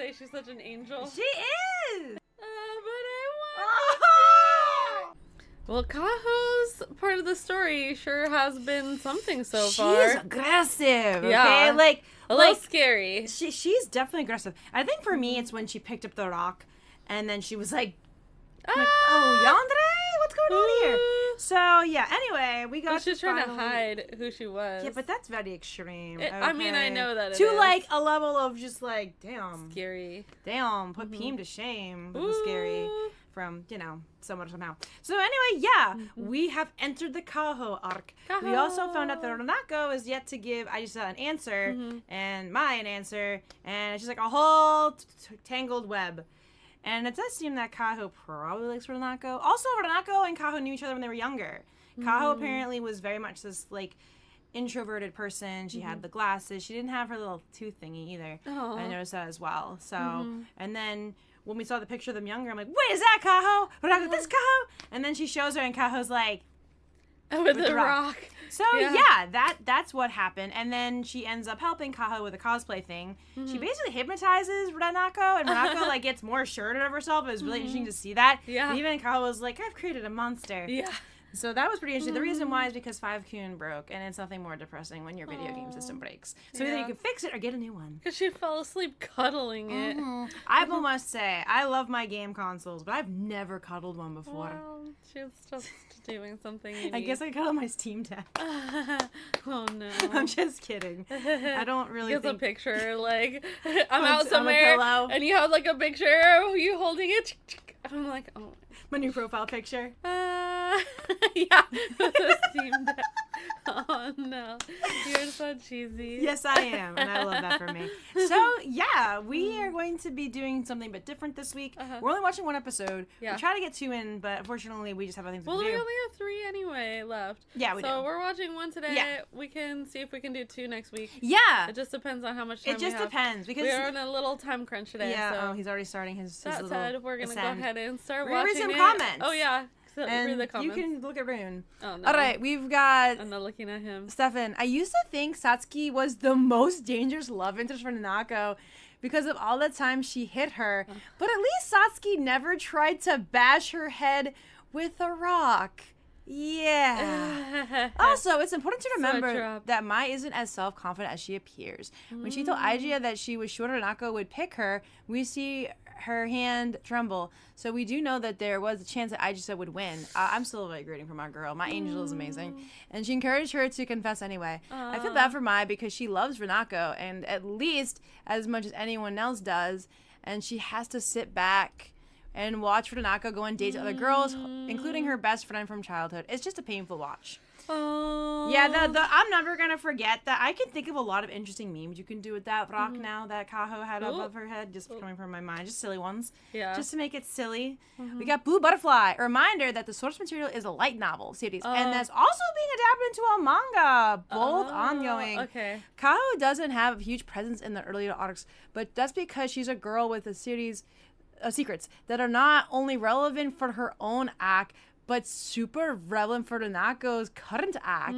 say she's such an angel. She is! But I want Well, Kaho's part of the story sure has been something so far. She's aggressive, okay? Yeah. Like, a little scary. She's definitely aggressive. I think for me, it's when she picked up the rock, and then she was like, Ah! oh, Yandere? What's going on here? So, yeah, anyway, we got But she's trying to hide who she was. Yeah, but that's very extreme. I mean, I know that it to, is. like, a level of just, like, damn. Scary. Damn, put Peem to shame. That was Ooh. scary. From, somewhat somehow. So anyway, yeah, we have entered the Kaho arc. Kaho. We also found out that Ranako is yet to give Aisa an answer, and Mai an answer, and it's just like a whole tangled web. And it does seem that Kaho probably likes Ranako. Also, Ranako and Kaho knew each other when they were younger. Kaho apparently was very much this, like, introverted person. She had the glasses. She didn't have her little tooth thingy either. Aww. I noticed that as well. So, and then when we saw the picture of them younger, I'm like, wait, is that Kaho? Ranako, this Kaho? And then she shows her, and Kaho's like, with the rock. So, yeah, that's what happened. And then she ends up helping Kaho with a cosplay thing. She basically hypnotizes Ranako, and Ranako, like, gets more assured of herself. It was really interesting to see that. Yeah. And even Kaho was like, I've created a monster. Yeah. So that was pretty interesting. The reason why is because 5-kun broke, and it's nothing more depressing when your video game system breaks. So either you can fix it or get a new one. Because she fell asleep cuddling it. I must say, I love my game consoles, but I've never cuddled one before. Well, she was just doing something unique. I guess I cuddle my Steam Deck. Oh, no. I'm just kidding. I don't really Gets think... a picture, like, I'm On out a somewhere, pillow. and you have, like, a picture of you holding it. I'm like, oh. My new profile picture. Yeah. The Steam Deck. Oh, no. You're so cheesy. Yes, I am, and I love that for me. So, yeah, we are going to be doing something a bit different this week. We're only watching one episode. Yeah. We try to get 2 in, but unfortunately, we just have other things to do. Well, we only have 3 anyway left. Yeah, we do. So we're watching 1 today. Yeah. We can see if we can do 2 next week. Yeah. It just depends on how much time It just we have. depends, because... We are on a little time crunch today. Yeah, so. oh, he's already starting his That little said, we're going to go ascend. ahead and start We're gonna watching read some it. comments. Oh, yeah. So And read the comments. you can look at Rune. Oh, no. All right, we've got... I'm not looking at him. Stefan, I used to think Satsuki was the most dangerous love interest for Nanako because of all the times she hit her, but at least Satsuki never tried to bash her head with a rock. Yeah. Also, it's important to remember that Mai isn't as self-confident as she appears. When she told Aijia that she was sure Nanako would pick her, we see her hand tremble. So we do know that there was a chance that Aijia would win. I'm still like rooting for my girl. My angel is amazing. And she encouraged her to confess anyway. I feel bad for Mai because she loves Ranako, and at least as much as anyone else does, and she has to sit back and watch Ranako go on dates with other girls, including her best friend from childhood. It's just a painful watch. Oh. Yeah, I'm never going to forget that. I can think of a lot of interesting memes you can do with that rock now that Kaho had above her head, just coming from my mind. Just silly ones. Yeah. Just to make it silly. We got Blue Butterfly, a reminder that the source material is a light novel series, and that's also being adapted into a manga, both ongoing. Okay. Kaho doesn't have a huge presence in the earlier arcs, but that's because she's a girl with a series of secrets that are not only relevant for her own act, but super relevant for Nanako's current act.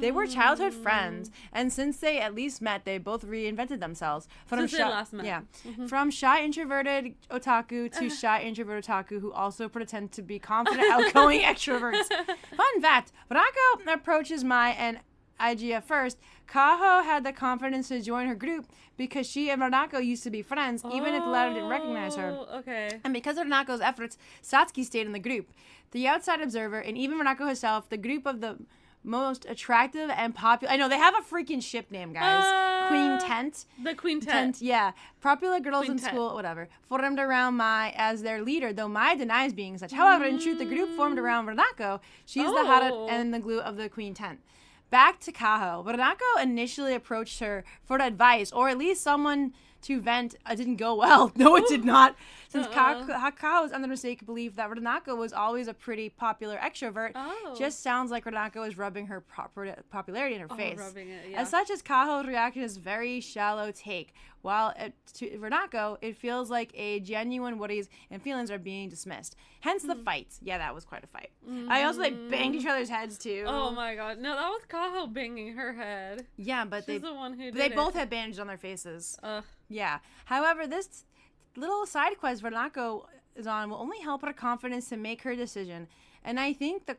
They were childhood friends, and since they at least met, they both reinvented themselves. Since they last met. Yeah. From shy introverted otaku to shy introverted otaku who also pretend to be confident, outgoing extroverts. Fun fact, Ranako approaches Mai and Aijia first. Kaho had the confidence to join her group because she and Ranako used to be friends, even if the latter didn't recognize her. Okay. And because of Ranako's efforts, Satsuki stayed in the group. The outside observer, and even Ranako herself, the group of the most attractive and popular... I know, they have a freaking ship name, guys. Queen Tent. The Quintet. Yeah. Popular girls Quintet. in school, whatever, formed around Mai as their leader, though Mai denies being such. However, in truth, the group formed around Ranako. She's the heart and the glue of the Queen Tent. Back to Kaho. Ranako initially approached her for advice, or at least someone to vent. It didn't go well. No, it did not. Since Kaho was under the mistaken belief that Ranako was always a pretty popular extrovert, just sounds like Ranako is rubbing her popularity in her face. Rubbing it, yeah. As such, as Kaho's reaction is very shallow take. While to Ranako, it feels like a genuine worries and feelings are being dismissed. Hence the fight. Yeah, that was quite a fight. I also, they banged each other's heads, too. Oh, my God. No, that was Kaho banging her head. Yeah, but She's the one who did they it. both had bandages on their faces. Ugh. Yeah. However, this little side quest Renako is on will only help her confidence to make her decision. And I think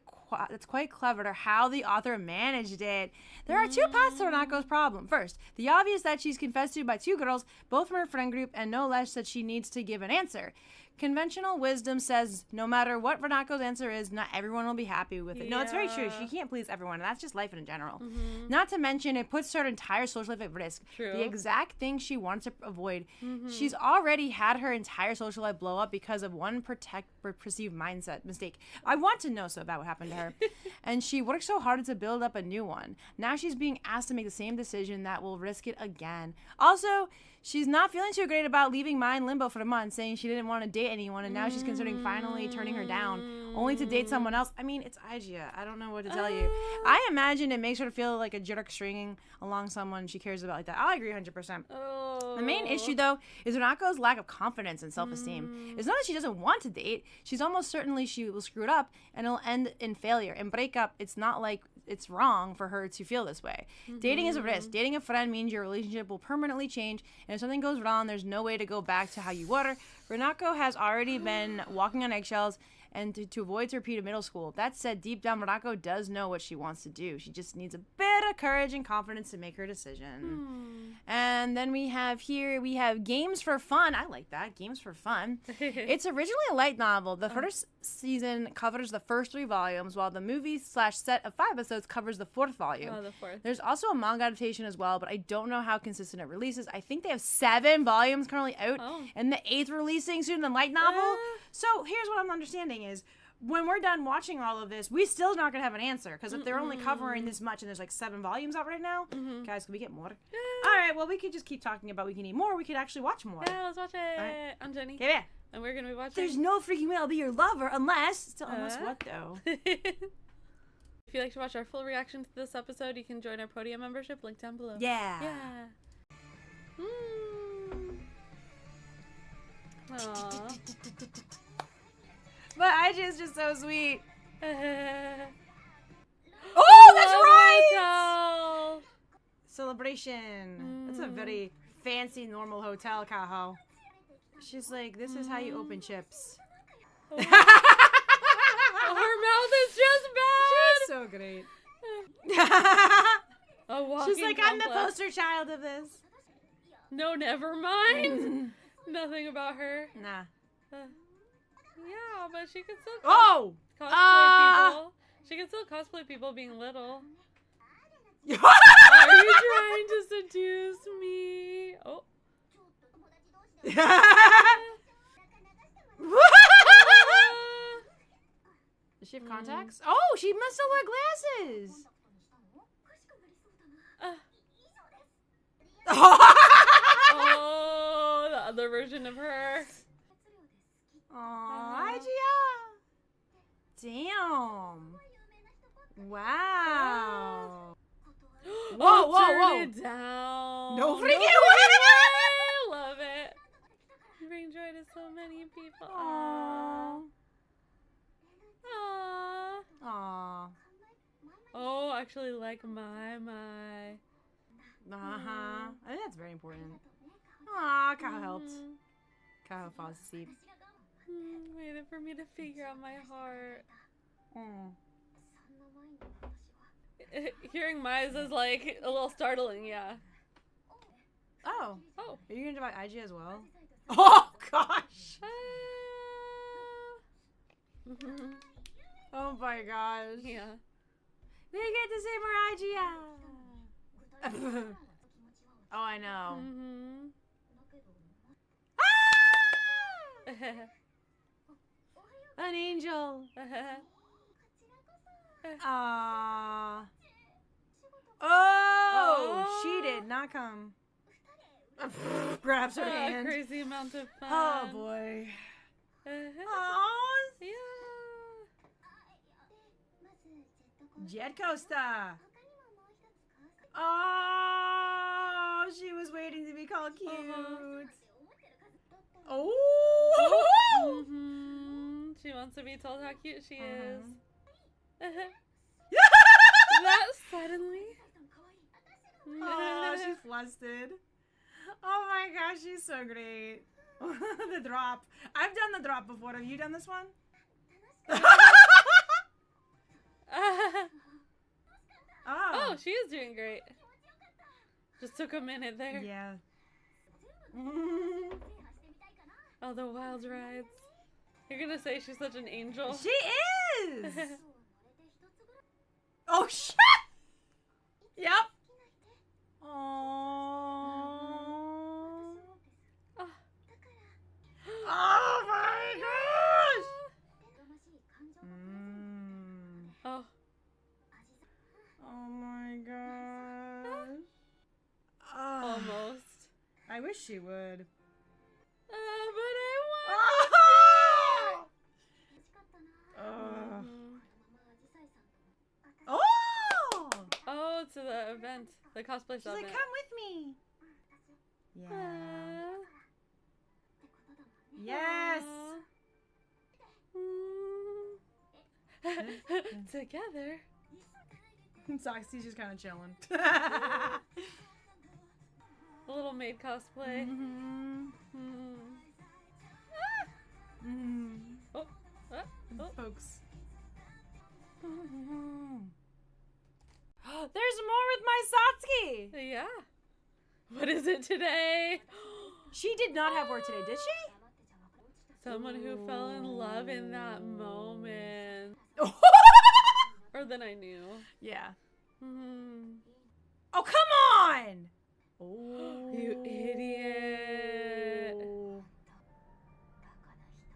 it's quite clever how the author managed it. There are two paths to Renako's problem. First, the obvious that she's confessed to by two girls, both from her friend group, and no less that she needs to give an answer. Conventional wisdom says no matter what Renako's answer is, not everyone will be happy with it. Yeah. No, it's very true. She can't please everyone, and that's just life in general. Not to mention, it puts her entire social life at risk. True. The exact thing she wants to avoid. She's already had her entire social life blow up because of one perceived mindset mistake. I want to know so bad what happened to her. And she worked so hard to build up a new one. Now she's being asked to make the same decision that will risk it again. Also, she's not feeling too great about leaving Mai in limbo for a month, saying she didn't want to date anyone, and now she's considering finally turning her down, only to date someone else. I mean, it's Aijia. I don't know what to tell you. I imagine it makes her feel like a jerk stringing along someone she cares about like that. I agree 100%. The main issue, though, is Renako's lack of confidence and self-esteem. It's not that she doesn't want to date. She's almost certainly she will screw it up, and it'll end in failure. And breakup, it's not like it's wrong for her to feel this way. Dating is a risk. Dating a friend means your relationship will permanently change, and if something goes wrong, there's no way to go back to how you were. Renako has already been walking on eggshells and to avoid a repeat of middle school. That said, deep down, Renako does know what she wants to do. She just needs a bit of courage and confidence to make her decision. And then we have Games for Fun. I like that. Games for Fun. It's originally a light novel. The first season covers the first 3 volumes, while the movie/set of 5 episodes covers the 4th volume. Oh, the 4th. There's also a manga adaptation as well, but I don't know how consistent it releases. I think they have 7 volumes currently out, and the 8th releasing soon, the light novel. So here's what I'm understanding is, when we're done watching all of this, we still not going to have an answer, because if they're only covering this much and there's like 7 volumes out right now, guys, can we get more? All right, well, we could just keep talking about we can eat more. We could actually watch more. Yeah, let's watch it. Right. I'm Jenny. Okay, yeah. And we're going to be watching. There's no freaking way I'll be your lover unless what, though? If you'd like to watch our full reaction to this episode, you can join our Podia membership, link down below. Yeah. Yeah. Aww. But Aijia is just so sweet. Oh, that's right! Hotel. Celebration. That's a very fancy, normal hotel, Kaho. She's like, this is how you open chips. Oh. Her mouth is just bad. She's so great. She's like, I'm the poster child of this. No, never mind. Nothing about her. Nah. Yeah, but she could still cosplay people. She could still cosplay people being little. Are you trying to seduce me? Oh. Does she have contacts? Oh, she must still wear glasses. Oh, the other version of her. Aww, Aijia. Damn. Wow. Whoa. Turn it down. No freaking way. I love it. You bring joy to so many people. Aww. Aww. Oh, actually like my. I think that's very important. Aw, Kaho helped. Kaho falls asleep. Waited for me to figure out my heart. Hearing Mai's is like a little startling, yeah. Oh. Oh. Are you gonna divide Aijia as well? Oh gosh. Oh my gosh. Yeah. We get to see more Aijia. Oh, I know. An angel. Aww. Oh, she did not come. Grabs her hand. Crazy amount of fun. Oh boy. Oh, Jet Coaster. Oh, she was waiting to be called cute. Oh. She wants to be told how cute she is. That suddenly. Oh, she's flustered. Oh my gosh, she's so great. The drop. I've done the drop before. Have you done this one? Oh, she is doing great. Just took a minute there. Yeah. Oh, the wild rides. You're gonna say she's such an angel? She is! Oh, shit! Yep. Oh. Oh my gosh! Oh. Oh my gosh. Almost. I wish she would. But I want Oh! Oh, to the event. The cosplay She's summit. like, come with me. Yeah. Yes. Together. Soxy's just kind of chilling. A little maid cosplay. Oh. Folks. There's more with my Satsuki. Yeah. What is it today? She did not have work today, did she? Someone who fell in love in that moment. Or then I knew. Yeah. Mm-hmm. Oh, come on! Oh. You idiot.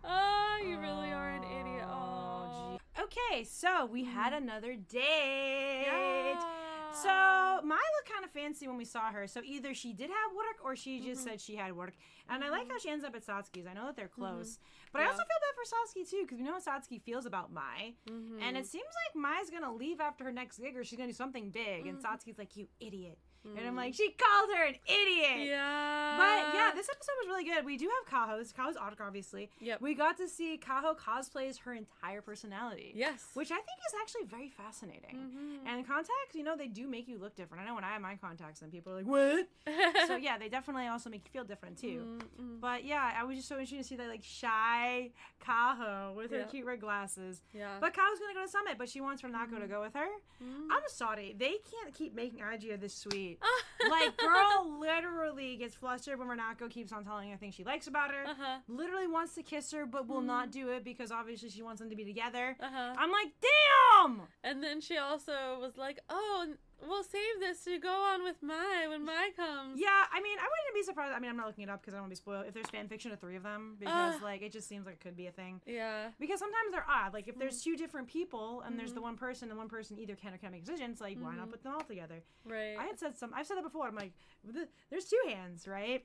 Oh, you really are an idiot. Oh. Okay, so we had another date. Yeah. So Mai looked kind of fancy when we saw her. So either she did have work or she just said she had work. And I like how she ends up at Satsuki's. I know that they're close. But I also feel bad for Satsuki too, because we know how Satsuki feels about Mai. And it seems like Mai's going to leave after her next gig or she's going to do something big. And Satsuki's like, you idiot. And I'm like, she called her an idiot. Yeah. But yeah, this episode was really good. We do have Kaho. This is Kaho's Otak, obviously. Yep. We got to see Kaho cosplays her entire personality. Yes. Which I think is actually very fascinating. And contacts, you know, they do make you look different. I know when I have my contacts and people are like, what? So yeah, they definitely also make you feel different too. But yeah, I was just so interested to see that like shy Kaho with her cute red glasses. Yeah. But Kaho's gonna go to Summit, but she wants Renako to go with her. I'm sorry. They can't keep making Agia this sweet. Like, girl literally gets flustered when Renako keeps on telling her things she likes about her. Literally wants to kiss her, but will not do it because obviously she wants them to be together. I'm like, damn! And then she also was like, oh, we'll save this to go on with Mai when Mai comes. Yeah, I mean, I wouldn't be surprised. I mean, I'm not looking it up because I don't want to be spoiled. If there's fan fiction of 3 of them, because like it just seems like it could be a thing. Yeah. Because sometimes they're odd. Like if there's 2 different people and there's the one person and one person either can or can't make decisions, like why not put them all together? Right. I've said that before. I'm like, there's 2 hands, right?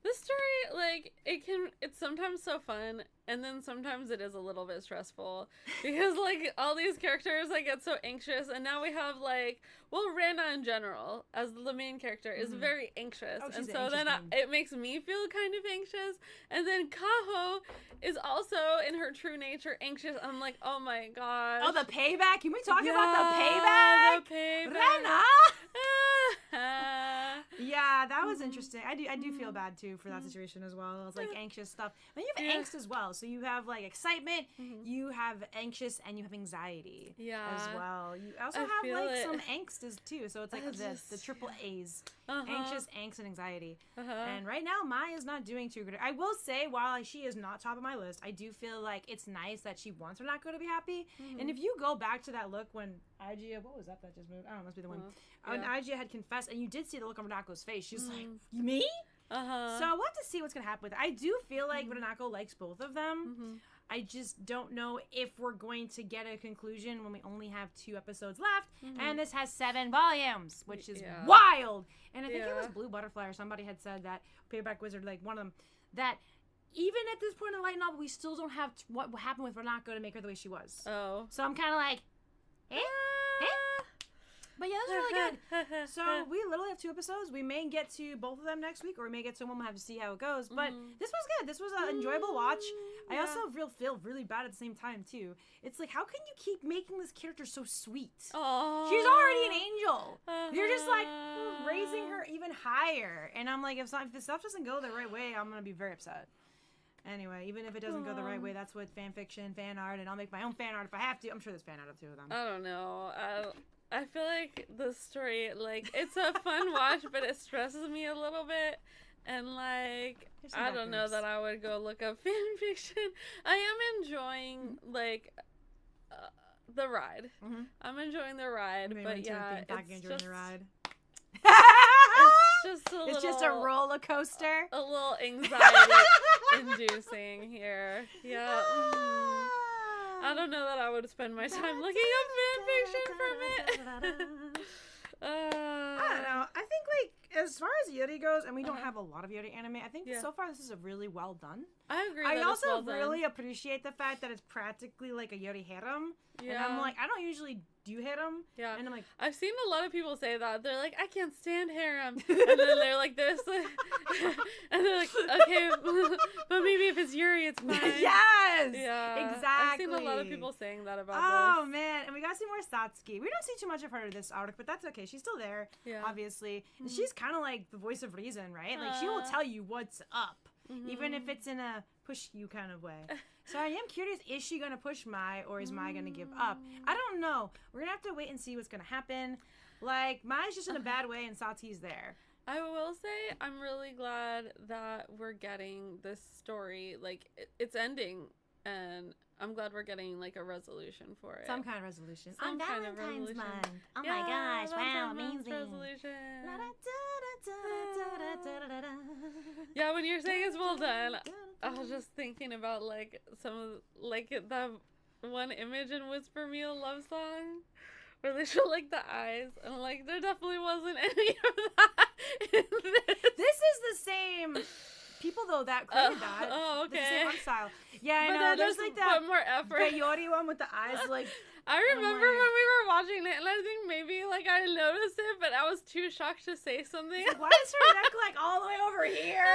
This story, like, it's sometimes so fun, and then sometimes it is a little bit stressful, because, like, all these characters, like, get so anxious, and now we have, like, well, Rana in general, as the main character, is very anxious, and so then it makes me feel kind of anxious, and then Kaho is also, in her true nature, anxious. I'm like, oh my gosh. Oh, the payback? Can we talk about the payback? The payback. Rana! Yeah, that was interesting. I do feel bad too for that situation as well. It's like anxious stuff. And you have angst as well. So you have like excitement, you have anxious, and you have anxiety as well. You also have like some angst too. So it's like the triple A's. Anxious, angst, and anxiety. And right now, Mai is not doing too good. I will say, while she is not top of my list, I do feel like it's nice that she wants Renako to be happy. And if you go back to that look when Agia, what was that just moved? I don't know, it must be the one. When Agia had confessed, and you did see the look on Renako's face. She's like, me? So we'll have to see what's going to happen with it. I do feel like Renako likes both of them. I just don't know if we're going to get a conclusion when we only have 2 episodes left. And this has 7 volumes, which is wild. And I think it was Blue Butterfly or somebody had said that, Paperback Wizard, like one of them, that even at this point in the light novel, we still don't have what happened with Renako to make her the way she was. So I'm kind of like, But yeah, this was really good. So we literally have 2 episodes. We may get to both of them next week, or we may get to one. We'll have to see how it goes. But this was good. This was an enjoyable watch. I also feel really bad at the same time too. It's like, how can you keep making this character so sweet? Aww. She's already an angel. You're just like raising her even higher. And I'm like, if this stuff doesn't go the right way, I'm gonna be very upset. Anyway, even if it doesn't go the right way, that's what fan fiction, fan art, and I'll make my own fan art if I have to. I'm sure there's fan art of two of them. I don't know. I feel like the story, like, it's a fun watch, but it stresses me a little bit. And, like, I don't know that I would go look up fan fiction. I am enjoying, like, the ride. Mm-hmm. I'm enjoying the ride, but yeah, it's just... the ride. It's just a roller coaster. A little anxiety-inducing here. Yeah. I don't know that I would spend my time looking up fan fiction from it. I don't know. I think, like, as far as Yuri goes, and we don't have a lot of Yuri anime, I think so far this is a really well done. I agree. I also really appreciate the fact that it's practically like a Yuri harem. Yeah. And I'm like, I don't usually do harem. Yeah. And I'm like, I've seen a lot of people say that. They're like, I can't stand harem. And then they're like this. And they're like, okay, but maybe if it's Yuri, it's fine. Yes. Yeah. Exactly. I've seen a lot of people saying that about this. Oh, man. And we got to see more Satsuki. We don't see too much of her this arc, but that's okay. She's still there, obviously. And she's kind of like the voice of reason, right? Like, she will tell you what's up. Mm-hmm. Even if it's in a push you kind of way. So I am curious, is she going to push Mai or is Mai going to give up? I don't know. We're going to have to wait and see what's going to happen. Like, Mai's just in a bad way and Satsuki's there. I will say I'm really glad that we're getting this story. Like, it's ending and I'm glad we're getting, like, a resolution for it. Some kind of resolution. Some kind of resolution. Month. Oh my gosh, wow, amazing. Resolution. Yeah, when you're saying it's well done, I was just thinking about, like, some of, like, that one image in Whisper Me a Love Song where they show, like, the eyes, and, like, there definitely wasn't any of that in this. This is the same people, though, that created that. Oh, okay. The same art style. Yeah, I know. There's, like, that more effort. The Yori one with the eyes, like... I remember when we were watching it, and I think maybe, like, I noticed it, but I was too shocked to say something. Why is her neck, like, all the way over here?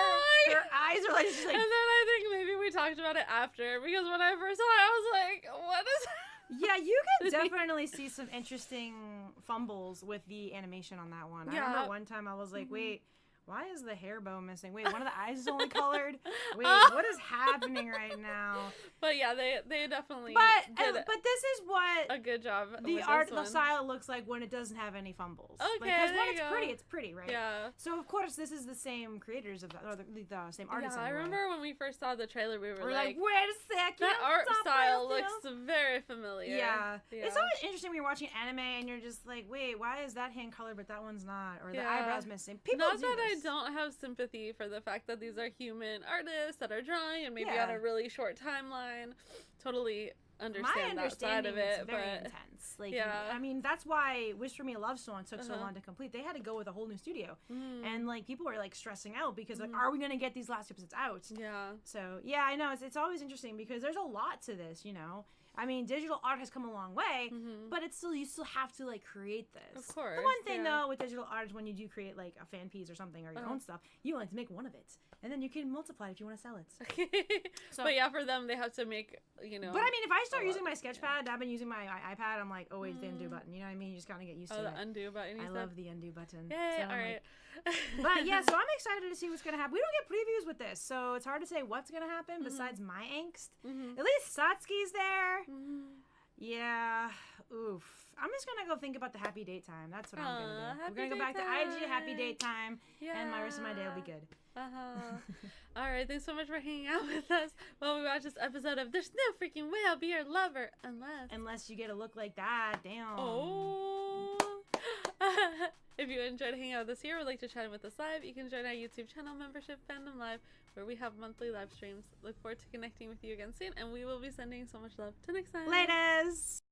Her eyes are, like, just, like... And then I think maybe we talked about it after, because when I first saw it, I was like, what is Yeah, you can definitely see some interesting fumbles with the animation on that one. Yeah. I remember one time I was like, wait... Why is the hair bow missing? Wait, one of the eyes is only colored? Wait, what is happening right now? But yeah, they definitely did but this is what a good job. The art, the style looks like when it doesn't have any fumbles. Okay, because when it's pretty, right? Yeah. So of course this is the same creators of that, or the same artists. Yeah, I remember when we first saw the trailer, we were like, wait a second, that art style looks very familiar. Yeah. It's always interesting when you're watching anime and you're just like, wait, why is that hand colored but that one's not, or the eyebrows missing? People Not that I don't have sympathy for the fact that these are human artists that are drawing and maybe on a really short timeline. Totally understand that side of it, very intense. Like, I mean, that's why Whisper Me a Love Song took so long to complete. They had to go with a whole new studio, and like people were like stressing out because like, are we gonna get these last episodes out? Yeah. So yeah, I know it's always interesting because there's a lot to this, you know. I mean, digital art has come a long way, but it's still, you still have to like create this. Of course. The one thing though with digital art is when you do create like a fan piece or something or your own stuff, you only have to make one of it, and then you can multiply it if you want to sell it. So, but yeah, for them they have to make, you know. But I mean, if I start using my sketchpad, I've been using my iPad. I'm like always the undo button. You know what I mean? You just gotta get used to it. Oh, the undo button. I love the undo button. Yay! So all right. But yeah, so I'm excited to see what's gonna happen. We don't get previews with this, so it's hard to say what's gonna happen besides my angst. At least Satsuki's there. Yeah, oof. I'm just gonna go think about the happy date time. That's what I'm gonna do. We're gonna go back to IG, happy date time, and my rest of my day will be good. All right, thanks so much for hanging out with us while we watch this episode of There's No Freaking Way I'll Be Your Lover Unless you get a look like that. Damn. Oh. If you enjoyed hanging out with us here or would like to chat with us live, you can join our YouTube channel membership Fandom Live, where we have monthly live streams. Look forward to connecting with you again soon, and we will be sending so much love. Till next time. Laters!